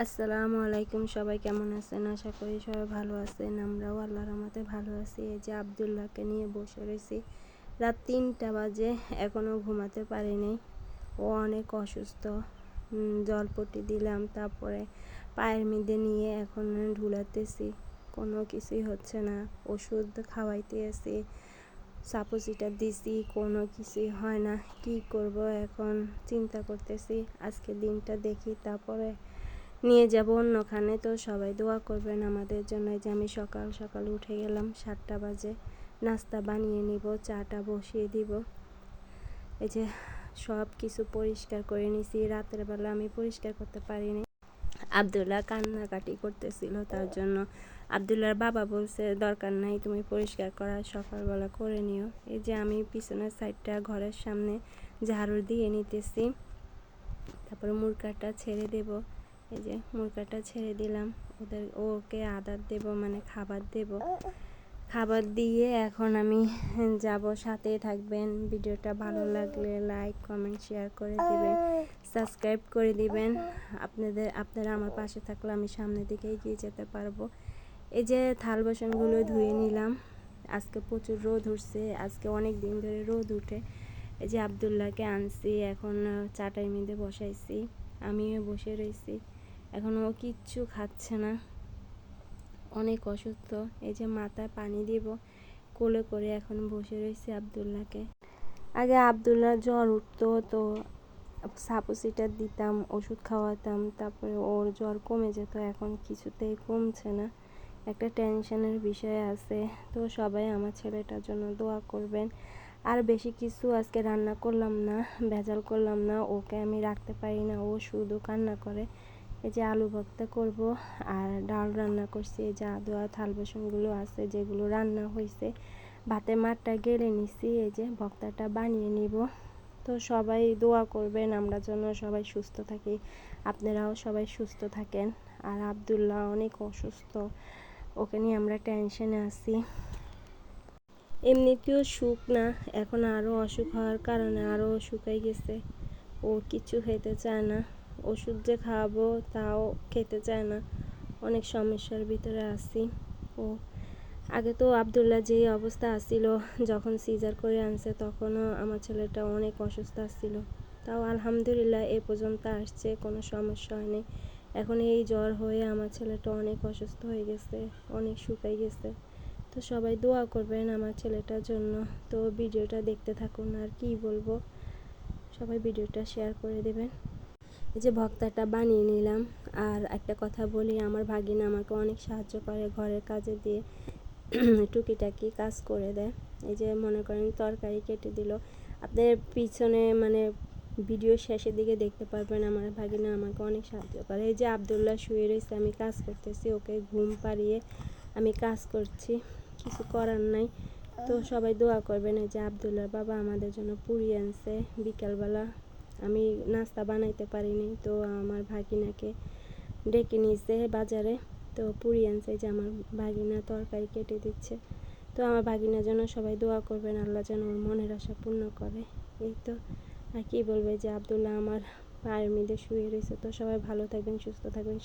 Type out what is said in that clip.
আসসালামু আলাইকুম, সবাই কেমন আছেন? আশা করি সবাই ভালো আছেন। আমরাও আল্লাহর রহমতে ভালো আছি। এই যে আব্দুল্লাহকে নিয়ে বসে রয়েছি, রাত 3টা বাজে, এখনও ঘুমাতে পারিনি। ও অনেক অসুস্থ। জলপট্টি দিলাম, তারপরে পায়ের মধ্যে নিয়ে এখন ঢুলাতেছি, কোনো কিছুই হচ্ছে না। ওষুধ খাওয়াইতে আছি, সাপোজিটা দিছি, কোনো কিছুই হয় না। কি করব এখন চিন্তা করতেছি। আজকে দিনটা দেখি, তারপরে নিয়ে যাব অন্যখানে। তো সবাই দোয়া করবেন আমাদের জন্য। যে আমি সকাল সকাল উঠে গেলাম, 7টা বাজে, নাস্তা বানিয়ে নিব, চাটা বসিয়ে দিব। এই যে সব কিছু পরিষ্কার করে নিছি। রাতের বেলা আমি পরিষ্কার করতে পারিনি। আব্দুল্লাহ কান্নাকাটি করতেছিল, তার জন্য আব্দুল্লাহর বাবা বলছে দরকার নাই, তুমি পরিষ্কার করা সকালবেলা করে নিও। এই যে আমি পিছনের সাইডটা ঘরের সামনে ঝাড়ু দিয়ে নিতেছি, তারপরে মুরগাটা ছেড়ে দেব। এই যে মুরগাটা ছেড়ে দিলাম, ওকে আদার দেব, মানে খাবার দেব। খাবার দিয়ে এখন আমি যাব। সাথে থাকবেন। ভিডিওটা ভালো লাগলে লাইক কমেন্ট শেয়ার করে দিবেন, সাবস্ক্রাইব করে দিবেন। আপনারা আমার পাশে থাকলে আমি সামনের দিকে এগিয়ে যেতে পারবো। এই যে থাল বাসনগুলো ধুয়ে নিলাম। আজকে প্রচুর রোদ উঠছে, আজকে অনেক দিন ধরে রোদ উঠে। এই যে আব্দুল্লাহকে আনছি, এখন চাটাই মধ্যে বসাইছি, আমিও বসে রয়েছি। এখন ও কিচ্ছু খাচ্ছে না, অনেক অসুস্থ। এই যে মাথায় পানি দিব, কোলে করে এখন বসে রয়েছে আব্দুল্লাহকে। আগে আব্দুল্লাহ জ্বর উঠতো, তো সাপোসিটা দিতাম, ওষুধ খাওয়াতাম, তারপরে ওর জ্বর কমে যেত। এখন কিছুতেই কমছে না, একটা টেনশনের বিষয় আছে। তো সবাই আমার ছেলেটার জন্য দোয়া করবেন। আর বেশি কিছু আজকে রান্না করলাম না, ভেজাল করলাম না। ওকে আমি রাখতে পারি না, ও শুধু কান্না করে। এই যে আলু ভর্তা করব, আর ডাল রান্না করছি। এই যে আদোয়া থাল বাসনগুলো আছে যেগুলো রান্না হয়েছে, ভাতের মাঠটা গেড়ে নিছি। এই যে ভর্তাটা বানিয়ে নিব। তো সবাই দোয়া করবেন আমরা জন্য, সবাই সুস্থ থাকি, আপনারাও সবাই সুস্থ থাকেন। আর আব্দুল্লাহ অনেক অসুস্থ, ওকে নিয়ে আমরা টেনশনে আছি। এমনিতেও সুখ না, এখন আরও অসুখ হওয়ার কারণে আরও শুকাই গেছে। ও কিছু খেতে চায় না, ওষুধ যে খাওয়াবো তাও খেতে চায় না। অনেক সমস্যার ভিতরে আছি। ও আগে তো আব্দুল্লাহ যেই অবস্থা আসছিল, যখন সিজার করে আনছে, তখনও আমার ছেলেটা অনেক অসুস্থ আসছিল। তাও আলহামদুলিল্লাহ এ পর্যন্ত আসছে, কোনো সমস্যা হয়নি। এখন এই জ্বর হয়ে আমার ছেলেটা অনেক অসুস্থ হয়ে গেছে, অনেক শুকাই গেছে। তো সবাই দোয়া করবেন আমার ছেলেটার জন্য। তো ভিডিওটা দেখতে থাকুন, আর কি বলবো, সবাই ভিডিওটা শেয়ার করে দেবেন। এই যে ভর্তাটা বানিয়ে নিলাম। আর একটা কথা বলি, আমার ভাগিনা আমাকে অনেক সাহায্য করে ঘরের কাজে দিয়ে, টুকিটাকি কাজ করে দেয়। এই যে মনে করেন তরকারি কেটে দিল, আপনার পিছনে মানে ভিডিও শেষের দিকে দেখতে পারবেন আমার ভাগিনা আমাকে অনেক সাহায্য করে। এই যে আব্দুল্লাহ শুয়ে রয়েছে, আমি কাজ করতেছি, ওকে ঘুম পাড়িয়ে আমি কাজ করছি, কিছু করার নাই। তো সবাই দোয়া করবেন। এই যে আব্দুল্লাহর বাবা আমাদের জন্য পুরি আনছে বিকালবেলা, আমি নাস্তা বানাইতে পারিনি, তো আমার ভাগিনাকে ডেকে নিয়েছে বাজারে, তো পুরি আনছে। যে আমার ভাগিনা তরকারি কেটে দিচ্ছে। তো আমার ভাগিনার জন্য সবাই দোয়া করবেন, আল্লাহ যেন ওর মনের আশা পূর্ণ করে। এই তো, আর কি বলবে, যে আব্দুল্লাহ আমার পায়ের মধ্যে শুয়ে রয়েছে। তো সবাই ভালো থাকবেন, সুস্থ থাকবেন।